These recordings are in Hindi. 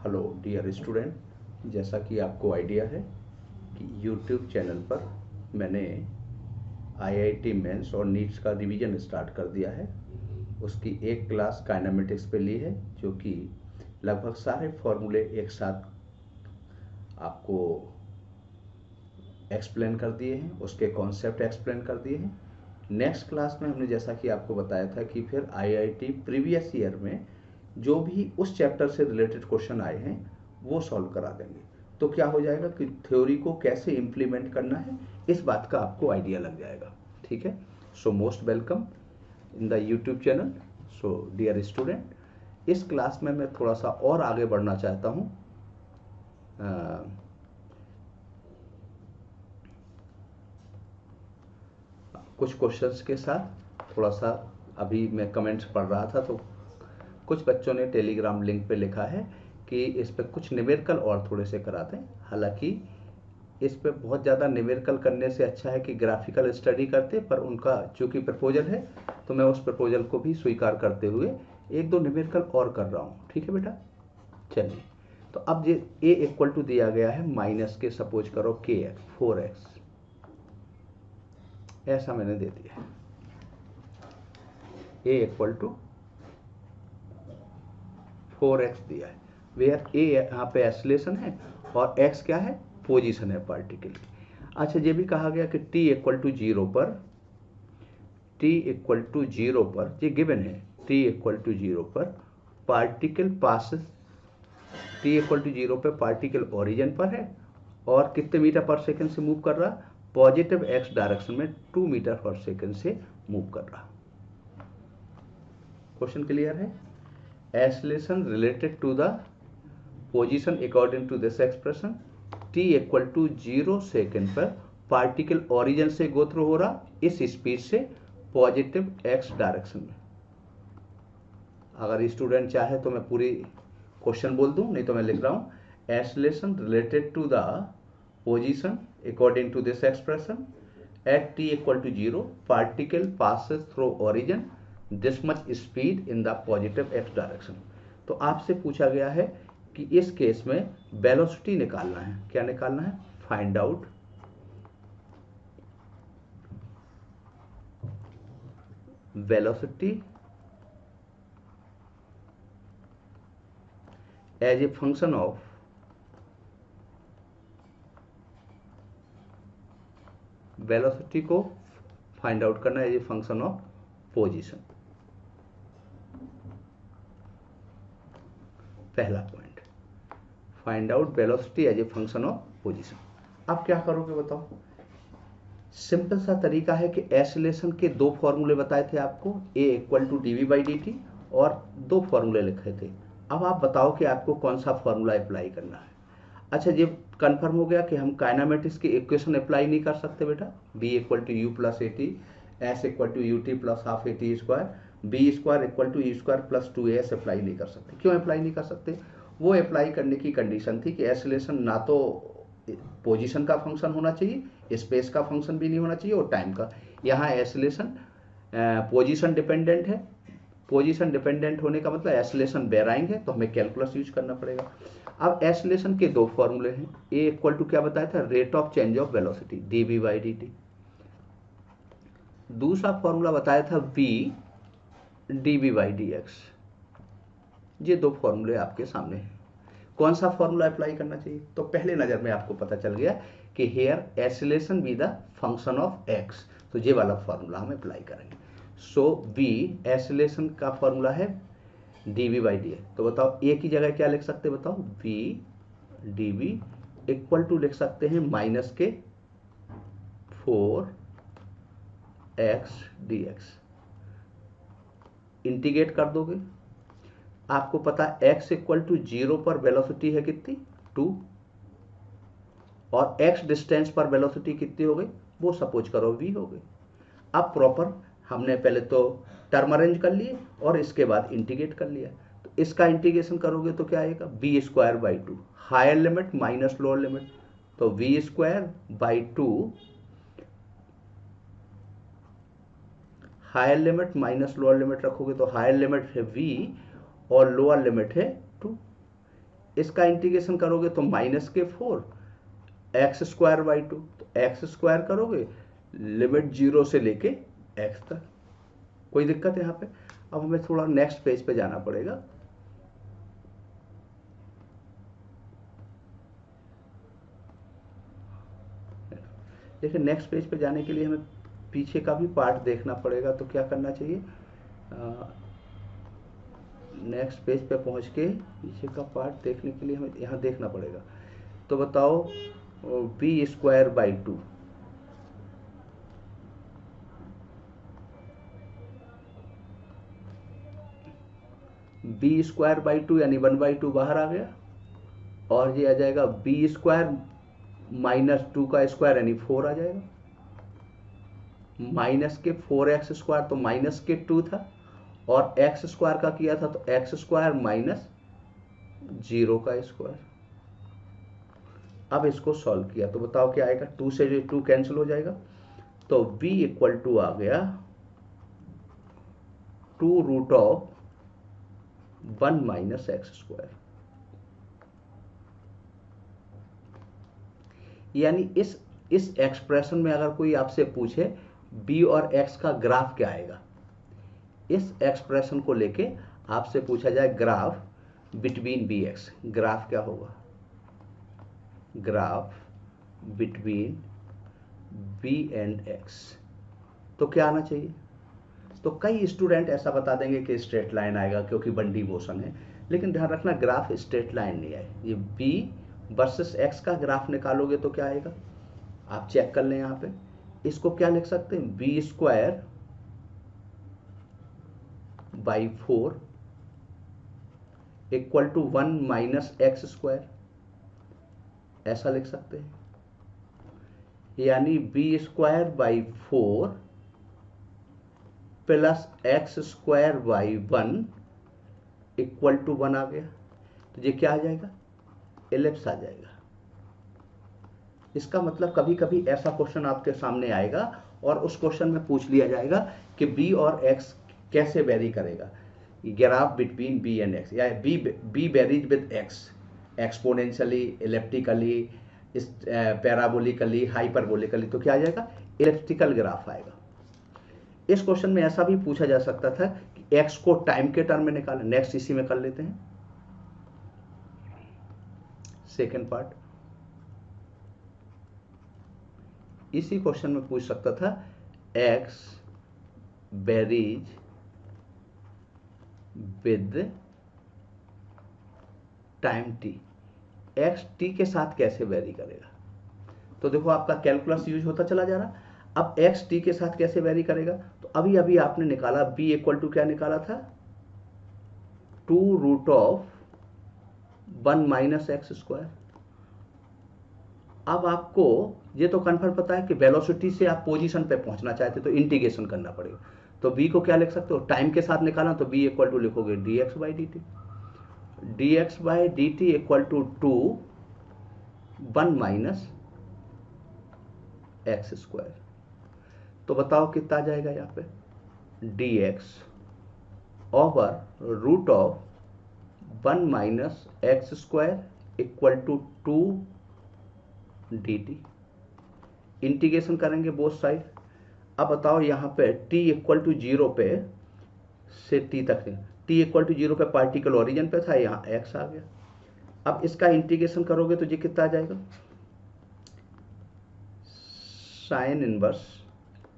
हेलो डियर स्टूडेंट, जैसा कि आपको आइडिया है कि यूट्यूब चैनल पर मैंने आईआईटी मेंस और नीट्स का रिवीजन स्टार्ट कर दिया है। उसकी एक क्लास काइनेमेटिक्स पे ली है, जो कि लगभग सारे फॉर्मूले एक साथ आपको एक्सप्लेन कर दिए हैं, उसके कॉन्सेप्ट एक्सप्लेन कर दिए हैं। नेक्स्ट क्लास में हमने जैसा कि आपको बताया था कि फिर आईआईटी प्रीवियस ईयर में जो भी उस चैप्टर से रिलेटेड क्वेश्चन आए हैं वो सॉल्व करा देंगे। तो क्या हो जाएगा कि थ्योरी को कैसे इम्प्लीमेंट करना है इस बात का आपको आइडिया लग जाएगा। ठीक है, so most welcome in the YouTube channel. So dear student, इस क्लास में मैं थोड़ा सा और आगे बढ़ना चाहता हूँ। कुछ क्वेश्चंस के साथ थोड़ा सा अभी मैं कमेंट्स पढ़ रहा था तो कुछ बच्चों ने टेलीग्राम लिंक पे लिखा है कि इस पे कुछ न्यूमेरिकल और थोड़े से करा दें। हालांकि इस पे बहुत ज़्यादा न्यूमेरिकल करने से अच्छा है कि ग्राफिकल स्टडी करते, पर उनका चूंकि प्रपोजल है तो मैं उस प्रपोजल को भी स्वीकार करते हुए एक दो न्यूमेरिकल और कर रहा हूँ। ठीक है बेटा, चलिए। तो अब ये ए इक्वल टू दिया गया है माइनस के, सपोज करो के एक्स 4x, ऐसा मैंने दे दिया है। ए इक्वल टू 4x दिया है, वेयर ए यहाँ पे एक्सेलरेशन है और x क्या है, पोजीशन है पार्टिकल की। अच्छा, ये भी कहा गया कि t इक्वल टू 0 पर, t इक्वल टू 0 पर, ये गिवन है, t इक्वल टू 0 पर particle passes, t equal to 0 पर पार्टिकल ओरिजिन पर है और कितने मीटर पर सेकंड से मूव कर रहा, पॉजिटिव x डायरेक्शन में 2 मीटर पर सेकंड से मूव कर रहा। क्वेश्चन क्लियर है? Acceleration related to the position according to this expression, t equal to 0 second पर पार्टिकल ओरिजिन से गो थ्रू हो रहा इस स्पीड से पॉजिटिव x डायरेक्शन में। अगर स्टूडेंट चाहे तो मैं पूरी क्वेश्चन बोल दूं, नहीं तो मैं लिख रहा हूं। Acceleration related to the position according to this expression at t equal to 0 particle passes through origin this much speed in the positive x direction. तो आपसे पूछा गया है कि इस केस में वेलोसिटी निकालना है। क्या निकालना है? Find out velocity as a function of velocity को फाइंड आउट करना as a function of position. पहला point, find out velocity as a function of position. अब क्या करोगे बताओ? सिंपल सा तरीका है कि एक्सेलरेशन के दो फॉर्मूले बताए थे आपको, a equal to D by D T, और दो फॉर्मूले लिखे थे। अब आप बताओ कि आपको कौन सा फॉर्मूला अप्लाई करना है। अच्छा, ये कंफर्म हो गया कि हम काइनेमेटिक्स की इक्वेशन अप्लाई नहीं कर सकते बेटा। b equal to U plus A T, S equal to U T plus half A T square, B square equal to E square plus 2as apply नहीं कर सकते। क्यों अप्लाई नहीं कर सकते? वो अप्लाई करने की कंडीशन थी कि एक्सेलरेशन ना तो पोजीशन का फंक्शन होना चाहिए, स्पेस का फंक्शन भी नहीं होना चाहिए, और टाइम का। यहाँ एक्सेलरेशन पोजीशन डिपेंडेंट है। पोजीशन डिपेंडेंट होने का मतलब एक्सेलरेशन वेराइंग है, तो हमें कैलकुलस यूज करना पड़ेगा। अब एक्सेलरेशन के दो फॉर्मूले हैं। ए इक्वल टू क्या बताया था? Rate of change of velocity D B by D T. दूसरा फॉर्मूला बताया था v D B by D X. ये दो फॉर्मूले आपके सामने हैं। कौन सा फॉर्मूला अप्लाई करना चाहिए? तो पहले नजर में आपको पता चल गया कि here acceleration B the function of X, तो ये वाला फॉर्मूला हम अप्लाई करेंगे। सो v एक्सेलरेशन का फॉर्मूला है D V by D X. तो बताओ ए की जगह क्या लिख सकते हैं? बताओ, v D V equal to लिख सकते हैं माइनस के 4x डी एक्स। इंटीग्रेट कर दोगे, आपको पता x इक्वल टू 0 पर वेलोसिटी है कितनी? 2, और x डिस्टेंस पर वेलोसिटी कितनी हो गई? वो सपोज करो v हो गई। अब प्रॉपर हमने पहले तो टर्म अरेंज कर लिए और इसके बाद इंटीग्रेट कर लिया। तो इसका इंटीग्रेशन करोगे तो क्या आएगा? B square by 2, higher limit minus lower limit, तो v square by 2, higher limit minus lower limit रखोगे तो हायर लिमिट है v और लोअर लिमिट है 2। इसका इंटीग्रेशन करोगे तो माइनस के 4 एक्स स्क्वायर बाई 2, तो एक्स स्क्वायर करोगे लिमिट 0 से लेके एक्स तक। कोई दिक्कत है यहाँ पे? अब हमें थोड़ा नेक्स्ट पेज पे जाना पड़ेगा। देखिए नेक्स्ट पेज पे जाने के लिए हमें पीछे का भी पार्ट देखना पड़ेगा। तो क्या करना चाहिए, नेक्स्ट पेज पे पहुंच के पीछे का पार्ट देखने के लिए हमें यहाँ देखना पड़ेगा। तो बताओ B square by 2, B square by 2 यानी 1/2 बाहर आ गया, और ये आ जाएगा बी स्क्वायर माइनस 2 का स्क्वायर यानी 4 आ जाएगा, माइनस के 4x स्क्वायर तो माइनस के 2 था, और एक्स स्क्वायर का किया था तो एक्स स्क्वायर माइनस 0 का स्क्वायर। अब इसको सॉल्व किया तो बताओ क्या आएगा, 2 से जो 2 कैंसिल हो जाएगा, तो b इक्वल टू आ गया 2 root of 1 minus X square. यानी इस एक्सप्रेशन में अगर कोई आपसे पूछे b और x का ग्राफ क्या आएगा, इस एक्सप्रेशन को लेके आपसे पूछा जाए graph between B X, graph क्या होगा, graph between b and x, तो क्या आना चाहिए? तो कई स्टूडेंट ऐसा बता देंगे कि स्ट्रेट लाइन आएगा क्योंकि बंडी मोशन है, लेकिन ध्यान रखना ग्राफ स्ट्रेट लाइन नहीं है। ये b वर्सेस x का ग्राफ निकालोगे तो क्या आएगा, आप चेक कर लें। यहाँ पे इसको क्या लिख सकते हैं, B square by 4 equal to 1 minus X square, ऐसा लिख सकते हैं। यानी B square by 4 plus X square by 1 equal to 1 आ गया, तो ये क्या आ जाएगा, एलिप्स आ जाएगा। इसका मतलब कभी कभी ऐसा क्वेश्चन आपके सामने आएगा और उस क्वेश्चन में पूछ लिया जाएगा कि बी और एक्स कैसे वेरी करेगा, graph between b and x, या b varies with x exponentially, elliptically, parabolically, hyperbolically, तो क्या आ जाएगा, इलेप्टिकल ग्राफ आएगा। इस क्वेश्चन में ऐसा भी पूछा जा सकता था कि एक्स को टाइम के टर्म में निकालें। नेक्स्ट इसी में कर लेते हैं सेकेंड पार्ट। इसी क्वेश्चन में पूछ सकता था x varies with time T, x T के साथ कैसे वेरी करेगा। तो देखो आपका कैलकुलस यूज होता चला जा रहा। अब एक्स टी के साथ कैसे वेरी करेगा, तो अभी अभी आपने निकाला बी इक्वल टू क्या निकाला था, 2 root of 1 minus X square. अब आपको ये तो कन्फर्म पता है कि वेलोसिटी से आप पोजीशन पे पहुंचना चाहते तो इंटीग्रेशन करना पड़ेगा। तो b को क्या लिख सकते हो, टाइम के साथ निकालना, तो b इक्वल टू लिखोगे dx by D T, dx by D T equal to 1 minus X square. तो बताओ कितना आ जाएगा यहाँ पे, dx over root of 1 minus X square equal to 2 dt। Integration करेंगे बोथ साइड। अब बताओ यहाँ पे t इक्वल टू 0 पे से t तक, t इक्वल टू 0 पे पार्टिकल ओरिजिन पे था, यहाँ x आ गया। अब इसका इंटीग्रेशन करोगे तो ये कितना आ जाएगा, साइन इनवर्स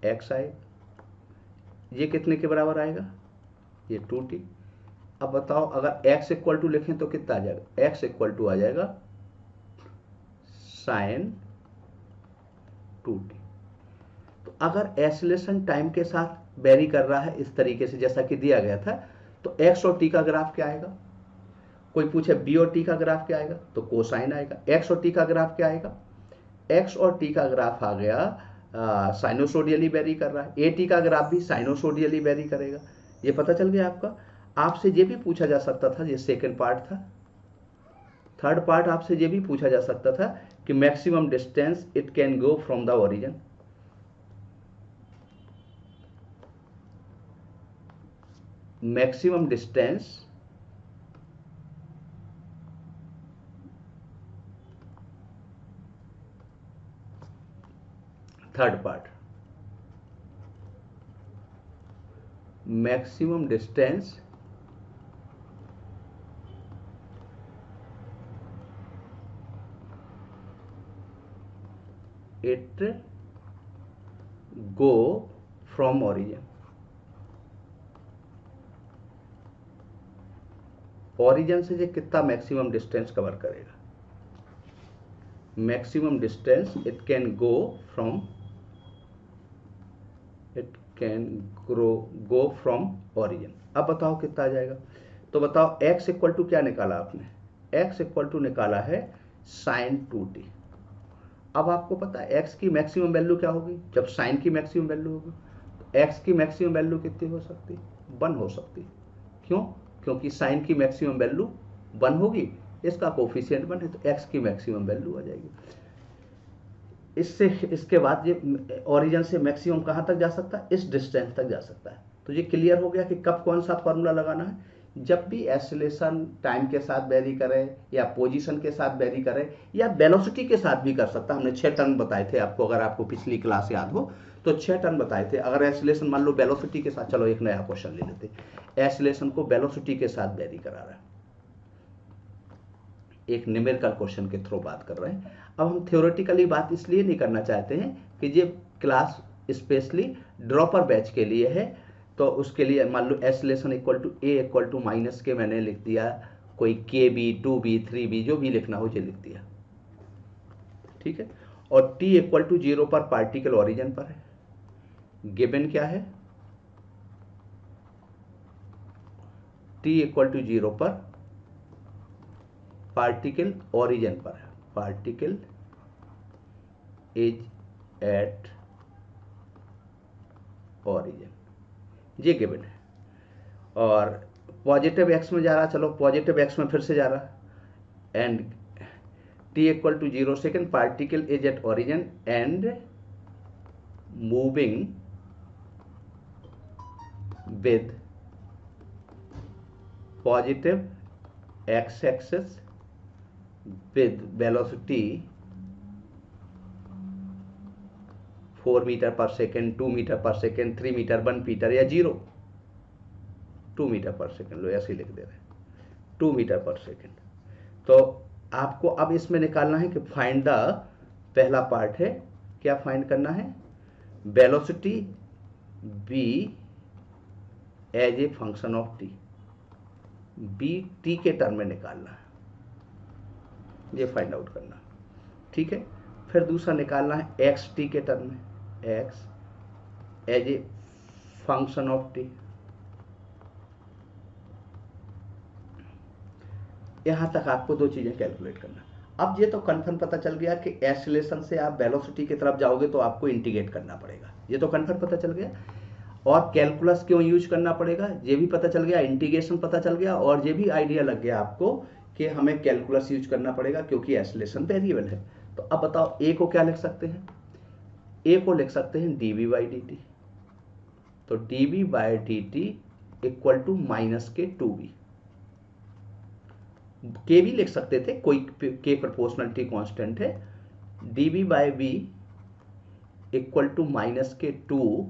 x आएगा। ये कितने के बराबर आएगा, ये 2t। अब बताओ अगर x इक्वल टू लिखें तो कितना आ जाएगा, x इक्वल टू आ जाएगा साइन 2t। तो अगर एसिलेशन टाइम के साथ वेरी कर रहा है इस तरीके से जैसा कि दिया गया था, तो x और t का ग्राफ क्या आएगा। कोई पूछे b और t का ग्राफ क्या आएगा, तो कोसाइन आएगा। x और t का ग्राफ क्या आएगा, x और t का ग्राफ आ गया साइनोसोडियली वेरी कर रहा है, at का ग्राफ भी साइनोसोडियली वेरी करेगा। ये पता चल गया आपका। आपसे ये भी पूछा जा सकता था, ये सेकेंड पार्ट था। थर्ड पार्ट आपसे ये भी पूछा जा सकता था कि maximum distance it can go from the origin. Maximum distance third part, maximum distance it go from origin. Origin से ये कितना मैक्सिमम डिस्टेंस कवर करेगा, maximum distance it can go from, it can go from origin. अब बताओ कितना आ जाएगा, तो बताओ x इक्वल टू क्या निकाला आपने, x इक्वल टू निकाला है साइन 2t। अब आपको पता है x की मैक्सिमम वैल्यू क्या होगी, जब साइन की मैक्सिमम वैल्यू होगी तो x की मैक्सिमम वैल्यू कितनी हो सकती है, 1 हो सकती है। क्यों, क्योंकि साइन की मैक्सिमम वैल्यू 1 होगी, इसका कोफिशिएंट 1 है, तो x की मैक्सिमम वैल्यू आ जाएगी। इससे इसके बाद ये ओरिजिन से मैक्सिमम कहाँ तक जा सकता है, इस डिस्टेंस तक जा सकता है। तो ये क्लियर हो गया कि कब कौन सा फॉर्मूला लगाना है, जब भी एक्सेलरेशन टाइम के साथ वेरी करे या पोजीशन के साथ वेरी करे या वेलोसिटी के साथ भी कर सकता है। हमने 6 टर्म बताए थे आपको, अगर आपको पिछली क्लास याद हो तो 6 टर्म बताए थे। अगर एक्सेलरेशन मान लो वेलोसिटी के साथ, चलो एक नया क्वेश्चन ले लेते, एक्सेलरेशन को वेलोसिटी के साथ वेरी करा रहा है, एक न्यूमेरिकल क्वेश्चन के थ्रू बात कर रहे हैं। अब हम थ्योरेटिकली बात इसलिए नहीं करना चाहते हैं कि ये क्लास स्पेशली ड्रॉपर बैच के लिए है, तो उसके लिए मान लो acceleration equal to a equal to minus के मैंने लिख दिया, कोई के बी 2b 3b जो भी लिखना हो ये लिख दिया, ठीक है। और t इक्वल टू 0 पर पार्टिकल ओरिजिन पर है, गिवन क्या है, t इक्वल टू 0 पर पार्टिकल ओरिजिन पर है, पार्टिकल इज एट ओरिजिन, ये गिवन है। और पॉजिटिव एक्स में जा रहा, चलो पॉजिटिव एक्स में फिर से जा रहा, and t equal to 0 second particle is at origin and moving with positive X axis with velocity 4 metre per second, 2 metre per second, 3 metre, 1 metre या 0, 2 मीटर पर सेकेंड लो, ऐसे ही लिख दे रहे हैं 2 मीटर पर सेकेंड। तो आपको अब इसमें निकालना है कि फाइंड द, पहला पार्ट है क्या फाइंड करना है, velocity v as a function of t, b t के टर्म में निकालना है, ये फाइंड आउट करना, ठीक है। फिर दूसरा निकालना है एक्स टी के टर्म में, X as a function of T. यहां तक आपको दो चीजें कैलकुलेट करना। अब ये तो कंफर्म पता चल गया कि एक्सेलरेशन से आप वेलोसिटी की तरफ जाओगे तो आपको इंटीग्रेट करना पड़ेगा, ये तो कंफर्म पता चल गया। और कैलकुलस क्यों यूज करना पड़ेगा ये भी पता चल गया, इंटीग्रेशन पता चल गया, और ये भी आइडिया लग गया आपको कि हमें कैलकुलस यूज करना पड़ेगा क्योंकि एक्सेलरेशन वेरिएबल है। तो अब बताओ ए को क्या लिख सकते हैं, ए को लिख सकते हैं dv बाई डी टी, तो dv by D T equal to minus K 2b, K भी लिख सकते थे, कोई के प्रोपोर्शनलिटी कांस्टेंट है, dv by v equal to minus K 2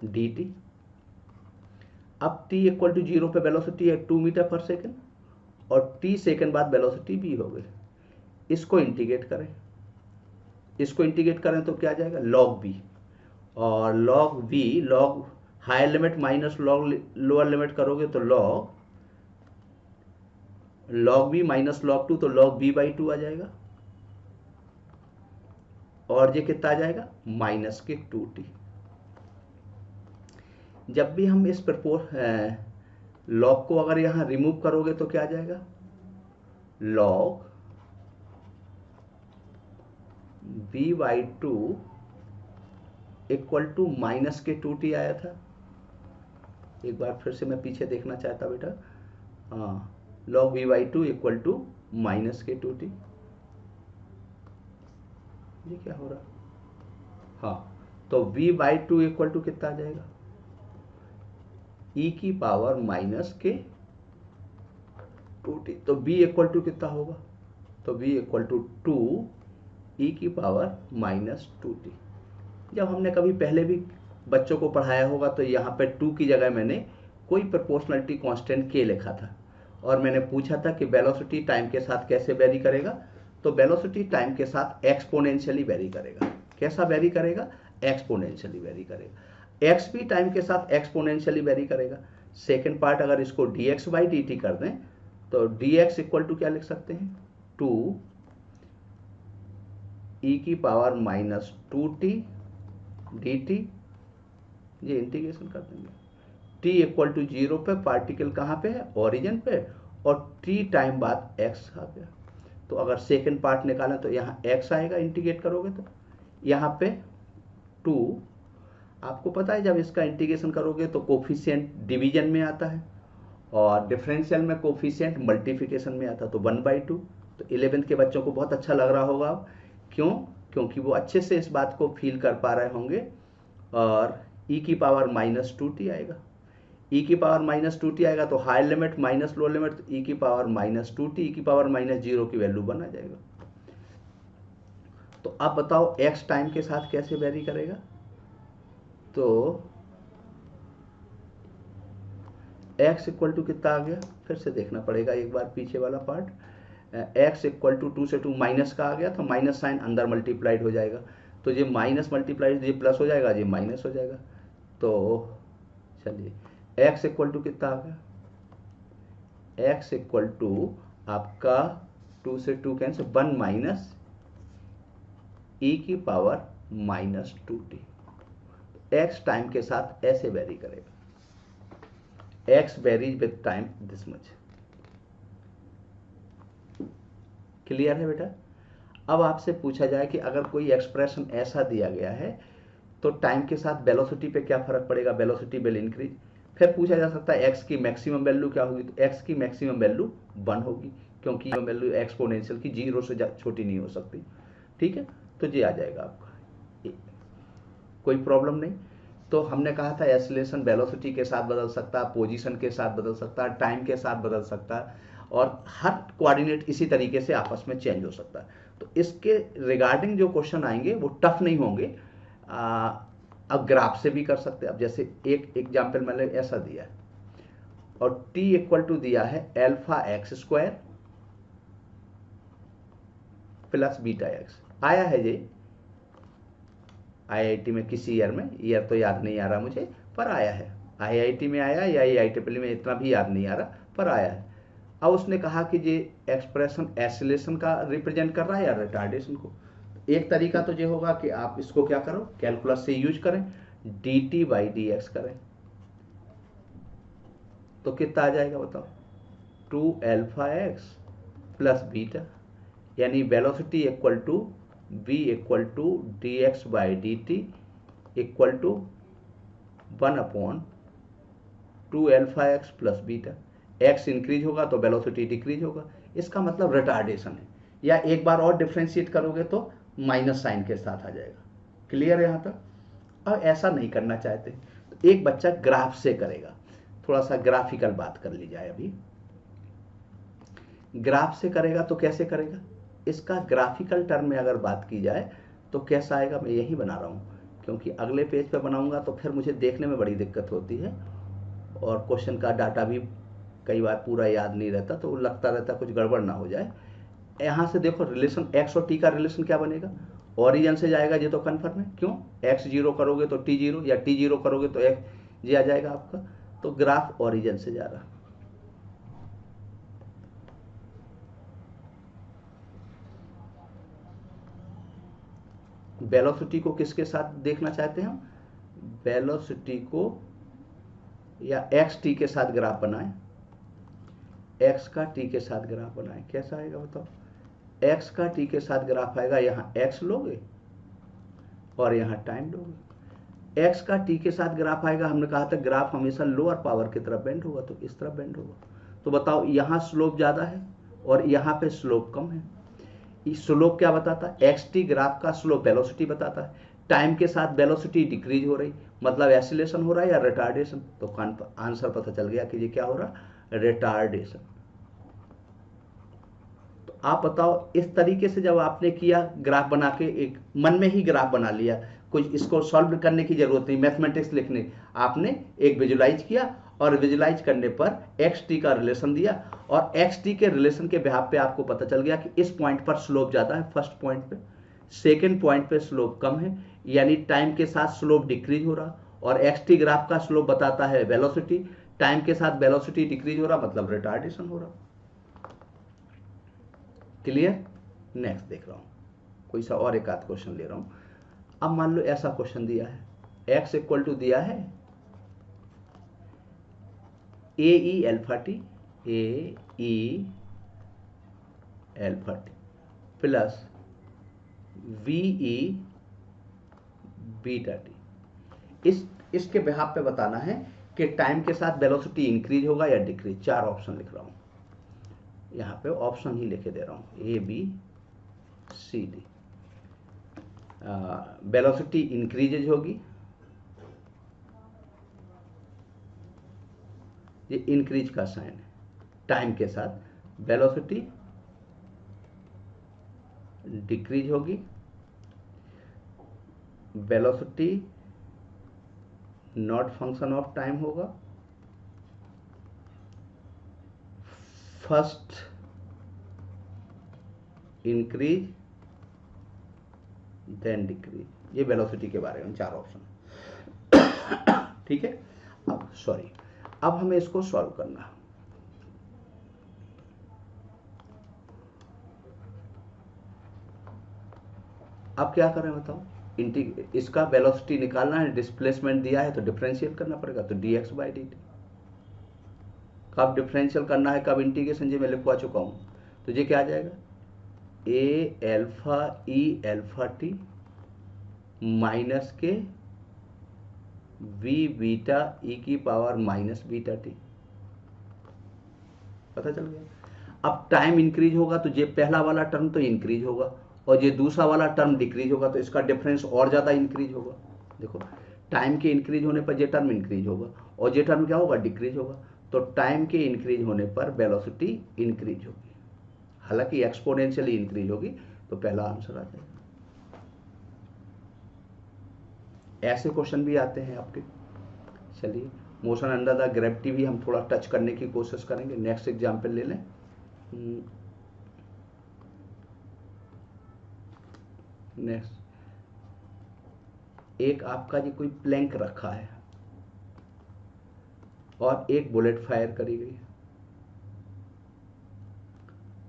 dt। अब t इक्वल टू 0 पे वेलोसिटी है 2 मीटर पर सेकेंड और t सेकेंड बाद वेलोसिटी v हो गई, इसको इंटीग्रेट करें, इसको इंटीग्रेट करें तो क्या जाएगा log v, और log v, log higher limit minus log lower limit करोगे तो log v माइनस log 2, तो log v बाई 2 आ जाएगा, और ये कितना आ जाएगा माइनस के 2t। जब भी हम इस log को अगर यहां रिमूव करोगे तो क्या आ जाएगा, log v by 2 equal to minus K 2t आया था। एक बार फिर से मैं पीछे देखना चाहता बेटा, हाँ, log v by 2 equal to minus K 2t, ये क्या हो रहा, हाँ, तो v बाई 2 इक्वल टू कितना आ जाएगा, e की पावर माइनस के 2t, तो v इक्वल टू कितना होगा, तो v इक्वल टू 2 ई की पावर माइनस 2t। जब हमने कभी पहले भी बच्चों को पढ़ाया होगा तो यहाँ पे 2 की जगह मैंने कोई प्रोपोर्शनलिटी कांस्टेंट k लिखा था और मैंने पूछा था कि वेलोसिटी टाइम के साथ कैसे वेरी करेगा। तो वेलोसिटी टाइम के साथ एक्सपोनेंशियली वेरी करेगा। कैसा वेरी करेगा? एक्सपोनेंशियली वेरी करेगा। x भी टाइम के साथ एक्सपोनेंशियली वेरी करेगा। सेकेंड पार्ट अगर इसको dx बाई dt कर दें तो dx इक्वल टू क्या लिख सकते हैं? 2 e की पावर माइनस 2t dt, ये इंटीग्रेशन कर देंगे। t इक्वल टू 0 पे पार्टिकल कहाँ पे है? ओरिजिन पे, और t टाइम बाद x आ गया। तो अगर सेकेंड पार्ट निकालें तो यहाँ x आएगा, इंटीग्रेट करोगे तो यहाँ पे 2। आपको पता है जब इसका इंटीग्रेशन करोगे तो कोफिशिएंट डिवीजन में आता है और डिफरेंशियल में कोफिशिएंट मल्टीप्लिकेशन में आता है, तो 1/2। तो 11th के बच्चों को बहुत अच्छा लग रहा होगा। क्यों? क्योंकि वो अच्छे से इस बात को फील कर पा रहे होंगे। और e की पावर माइनस 2t आएगा। e की पावर माइनस 2t आएगा तो higher limit minus lower limit, तो e की पावर माइनस 2t, e की पावर माइनस 0 की वैल्यू बन आ जाएगा। तो अब बताओ x टाइम के साथ कैसे वेरी करेगा? तो x इक्वल टू कितना आ गया? फिर से देखना पड़ेगा एक बार पीछे वाला पार्ट। x इक्वल टू 2 से 2 माइनस का आ गया तो माइनस साइन अंदर मल्टीप्लाइड हो जाएगा, तो ये माइनस मल्टीप्लाइड ये प्लस हो जाएगा, ये माइनस हो जाएगा। तो चलिए x इक्वल टू कितना आ गया? x इक्वल टू आपका 2 से 2 कैंसिल, 1 माइनस e की power minus 2t। x time के साथ ऐसे वेरी करेगा। x varies with time this much. Clear है बेटा? अब आपसे पूछा जाए कि अगर कोई एक्सप्रेशन ऐसा दिया गया है तो टाइम के साथ वेलोसिटी पे क्या फर्क पड़ेगा? Velocity will increase. फिर पूछा जा सकता है x की मैक्सिमम वैल्यू क्या होगी? तो x की मैक्सिमम वैल्यू 1 होगी, क्योंकि वैल्यू एक्सपोनेंशियल की 0 से छोटी नहीं हो सकती। ठीक है, तो ये आ जाएगा आपका, कोई प्रॉब्लम नहीं। तो हमने कहा था एसिलेशन वेलोसिटी के साथ बदल सकता है, पोजीशन के साथ बदल सकता है, टाइम के साथ बदल सकता है, और हर कोऑर्डिनेट इसी तरीके से आपस में चेंज हो सकता है। तो इसके रिगार्डिंग जो क्वेश्चन आएंगे वो टफ नहीं होंगे। अब ग्राफ से भी कर सकते हैं। अब जैसे एक एग्जाम्पल मैंने ऐसा दिया है और t इक्वल टू दिया है alpha x square plus beta x. आया है ये आईआईटी में किसी ईयर में, ईयर तो याद नहीं आ रहा मुझे, पर आया है। आईआईटी में आया या IISEE में, इतना भी याद नहीं आ रहा, पर आया है। अब उसने कहा कि ये एक्सप्रेशन एसिलेशन का रिप्रेजेंट कर रहा है या रिटार्डेशन को। एक तरीका तो ये होगा कि आप इसको क्या करो, कैलकुलस से यूज करें, dt बाई dx करें, तो कितना आ जाएगा बताओ? 2 अल्फा एक्स प्लस बीटा, यानी velocity equal to v equal to dx by dt equal to 1/2 alpha X plus beta. X increase होगा तो वेलोसिटी डिक्रीज होगा, इसका मतलब रिटार्डेशन है। या एक बार और डिफ्रेंशिएट करोगे तो माइनस साइन के साथ आ जाएगा। क्लियर है यहाँ तक? अब ऐसा नहीं करना चाहते तो एक बच्चा ग्राफ से करेगा। थोड़ा सा ग्राफिकल बात कर ली जाए। अभी ग्राफ से करेगा तो कैसे करेगा? इसका ग्राफिकल टर्म में अगर बात की जाए तो कैसा आएगा, मैं यही बना रहा हूँ, क्योंकि अगले पेज पे बनाऊंगा तो फिर मुझे देखने में बड़ी दिक्कत होती है और क्वेश्चन का डाटा भी कई बार पूरा याद नहीं रहता, तो लगता रहता कुछ गड़बड़ ना हो जाए। यहाँ से देखो रिलेशन x और t का रिलेशन क्या बनेगा? ओरिजिन से जाएगा, ये तो कन्फर्म है। क्यों? x 0 करोगे तो t 0, या t 0 करोगे तो x ये आ जाएगा आपका। तो ग्राफ ओरिजिन से जा रहा। वेलोसिटी को किसके साथ देखना चाहते हैं हम? वेलोसिटी को या एक्स टी के साथ ग्राफ बनाएं, एक्स का टी के साथ ग्राफ बनाएं। कैसा आएगा बताओ? एक्स का टी के साथ ग्राफ आएगा, यहाँ एक्स लोगे और यहाँ टाइम लोगे। एक्स का टी के साथ ग्राफ आएगा, हमने कहा था ग्राफ हमेशा लोअर पावर की तरफ बेंड होगा, तो इस तरफ बेंड होगा। तो बताओ यहाँ स्लोप ज़्यादा है और यहाँ पे स्लोप कम है। स्लोप क्या बताता है? एक्स टी ग्राफ का स्लोप वेलोसिटी बताता है। टाइम के साथ वेलोसिटी डिक्रीज हो रही, मतलब एसिलेशन हो रहा है या रिटार्डेशन। तो आंसर पता चल गया कि ये क्या हो रहा है, रिटार्डेशन। तो आप बताओ, इस तरीके से जब आपने किया ग्राफ बना के, एक मन में ही ग्राफ बना लिया, कुछ इसको सॉल्व करने की जरूरत नहीं, मैथमेटिक्स लिखने, आपने एक विजुलाइज किया और विजुलाइज करने पर एक्स टी का रिलेशन दिया और एक्स टी के रिलेशन के बिहाफ पे आपको पता चल गया कि इस पॉइंट पर स्लोप ज़्यादा है फर्स्ट पॉइंट पे, सेकेंड पॉइंट पे स्लोप कम है, यानी टाइम के साथ स्लोप डिक्रीज हो रहा, और एक्स टी ग्राफ का स्लोप बताता है वेलोसिटी, टाइम के साथ वेलोसिटी डिक्रीज हो रहा मतलब रिटार्डेशन हो रहा। क्लियर? नेक्स्ट देख रहा हूँ, कोई सा और एक आध क्वेश्चन ले रहा हूँ। अब मान लो ऐसा क्वेश्चन दिया है, x इक्वल टू दिया है a e alpha t, a e alpha t plus v e beta t. इसके बिहाफ पे बताना है कि टाइम के साथ वेलोसिटी इंक्रीज होगा या डिक्रीज। चार ऑप्शन लिख रहा हूँ, यहाँ पे ऑप्शन ही लिखे दे रहा हूँ, A B C D. Velocity increases होगी, ये इंक्रीज का साइन है, टाइम के साथ वेलोसिटी डिक्रीज होगी, velocity not function of time होगा, फर्स्ट इंक्रीज देन डिक्रीज। ये वेलोसिटी के बारे में चार ऑप्शन। ठीक है, अब सॉरी, अब हमें इसको सॉल्व करना। अब क्या करें बताओ, इसका वेलोसिटी निकालना है, डिस्प्लेसमेंट दिया है तो डिफरेंशियल करना पड़ेगा, तो dx बाई dt। कब डिफरेंशियल करना है, कब इंटीग्रेशन, जी मैं लिखवा चुका हूं, तो ये क्या आ जाएगा, ए एल्फा ई एल्फा टी माइनस के वी बीटा ई की पावर माइनस बीटा टी। पता चल गया। अब टाइम इंक्रीज होगा तो ये पहला वाला टर्म तो इंक्रीज होगा और ये दूसरा वाला टर्म डिक्रीज होगा, तो इसका डिफरेंस और ज़्यादा इंक्रीज होगा। देखो, टाइम के इंक्रीज होने पर ये टर्म इंक्रीज होगा और ये टर्म क्या होगा, डिक्रीज होगा। तो टाइम के इंक्रीज होने पर वेलोसिटी इंक्रीज होगी, हालांकि एक्सपोनेंशियली इंक्रीज होगी, तो पहला आंसर आ जाएगा। ऐसे क्वेश्चन भी आते हैं आपके। चलिए, मोशन अंडर द ग्रेविटी भी हम थोड़ा टच करने की कोशिश करेंगे। नेक्स्ट एग्जाम्पल ले लें। नेक्स्ट, एक आपका जी कोई प्लैंक रखा है और एक बुलेट फायर करी गई है,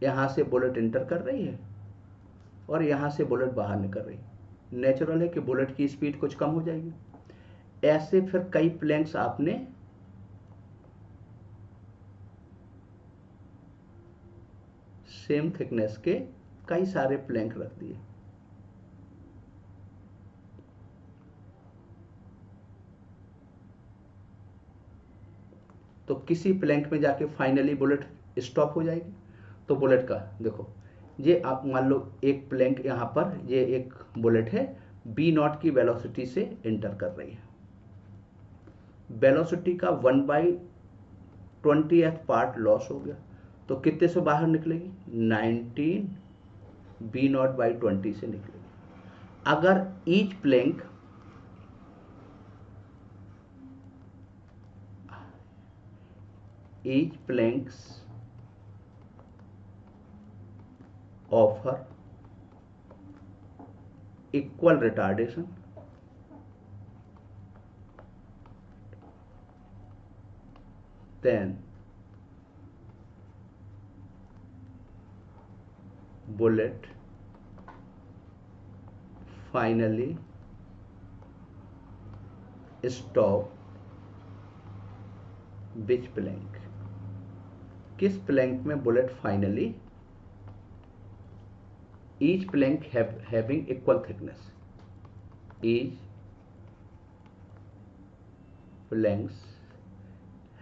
यहां से बुलेट एंटर कर रही है और यहां से बुलेट बाहर निकल रही है। नेचुरल है कि बुलेट की स्पीड कुछ कम हो जाएगी। ऐसे फिर कई प्लैंक्स आपने सेम थिकनेस के कई सारे प्लैंक रख दिए, तो किसी प्लैंक में जाके फाइनली बुलेट स्टॉप हो जाएगी। तो बुलेट का देखो, ये आप मान लो एक प्लैंक यहां पर, ये एक बुलेट है, बी नॉट की वेलोसिटी से एंटर कर रही है, वेलोसिटी का 1/20th पार्ट लॉस हो गया, तो कितने से बाहर निकलेगी, 19 बी नॉट बाई 20 से निकलेगी। अगर each plank offer equal retardation, then bullet finally stop which plank। किस प्लैंक में bullet finally, each plank having equal thickness, each planks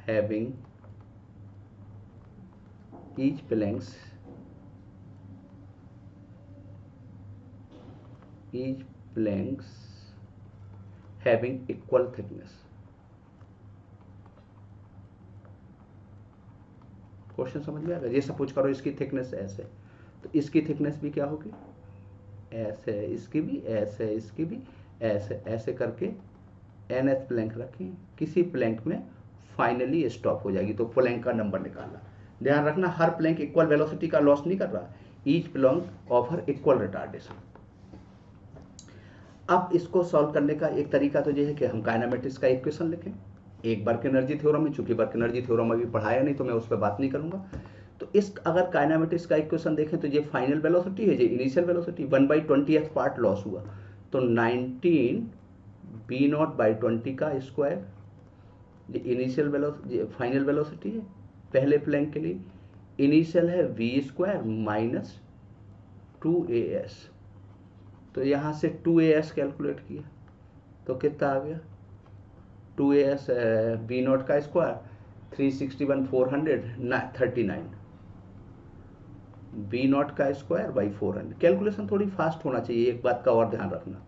having each planks having equal thickness। Question समझ में आ गया। ये सपोज करो इसकी थिकनेस ऐसे, तो इसकी थिकनेस भी क्या होगी, एस है, इसकी भी एस है, इसकी भी एस है, ऐसे करके एन एस प्लैंक रखें, किसी प्लैंक में फाइनली स्टॉप हो जाएगी, तो प्लैंक का नंबर निकालना। ध्यान रखना हर प्लैंक इक्वल वेलोसिटी का लॉस नहीं कर रहा, each plank offer equal retardation. अब इसको सॉल्व करने का एक तरीका तो ये है कि हम काइनेमेटिक्स का इक्वेशन लिखें, एक वर्क एनर्जी थ्योरम है, चूंकि वर्क एनर्जी थ्योरम अभी पढ़ाया नहीं तो मैं उस पर बात नहीं करूंगा। तो इस अगर काइनेमेटिक्स का इक्वेशन देखें तो ये फाइनल वेलोसिटी है, ये initial velocity 1/20th part loss हुआ, तो 19 v0/20 का स्क्वायर, ये इनिशियल वेलोसिटी फाइनल वेलोसिटी है पहले प्लैंक के लिए, इनिशियल है v² माइनस 2as, तो यहाँ से 2as कैलकुलेट किया तो कितना आ गया, 2as v0 का स्क्वायर 361 439, v0 का स्क्वायर बाई 400। कैलकुलेशन थोड़ी फास्ट होना चाहिए, एक बात का और ध्यान रखना।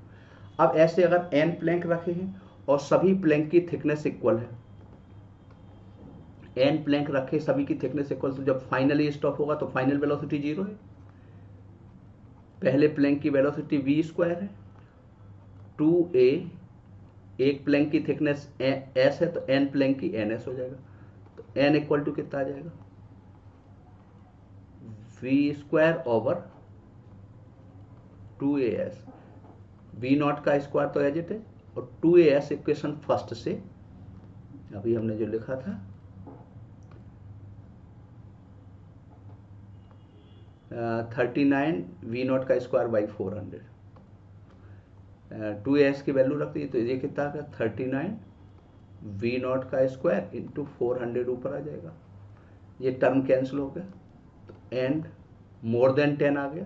अब ऐसे अगर n प्लैंक रखे हैं और सभी प्लैंक की थिकनेस इक्वल है, n प्लैंक रखे सभी की थिकनेस इक्वल, तो जब फाइनली स्टॉप होगा तो फाइनल वेलोसिटी 0 है, पहले प्लैंक की वेलोसिटी v² है, 2a एक प्लैंक की थिकनेस s है तो n प्लैंक की ns हो जाएगा, तो n इक्वल टू कितना आ जाएगा, v² ओवर 2as, v0 का स्क्वायर तो एज इट है, और 2as इक्वेशन फर्स्ट से अभी हमने जो लिखा था 39 v0 का स्क्वायर बाई 400, 2as की वैल्यू रख दी तो ये कितना आ गया 39 v0 का स्क्वायर इंटू 400 ऊपर आ जाएगा, ये टर्म कैंसिल हो गया, तो एंड मोर देन 10 आ गया,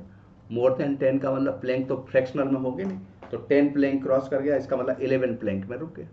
मोर देन 10 का मतलब प्लैंक तो फ्रैक्शनल में हो गए नहीं, तो 10 प्लैंक क्रॉस कर गया, इसका मतलब 11 प्लैंक में रुक गया।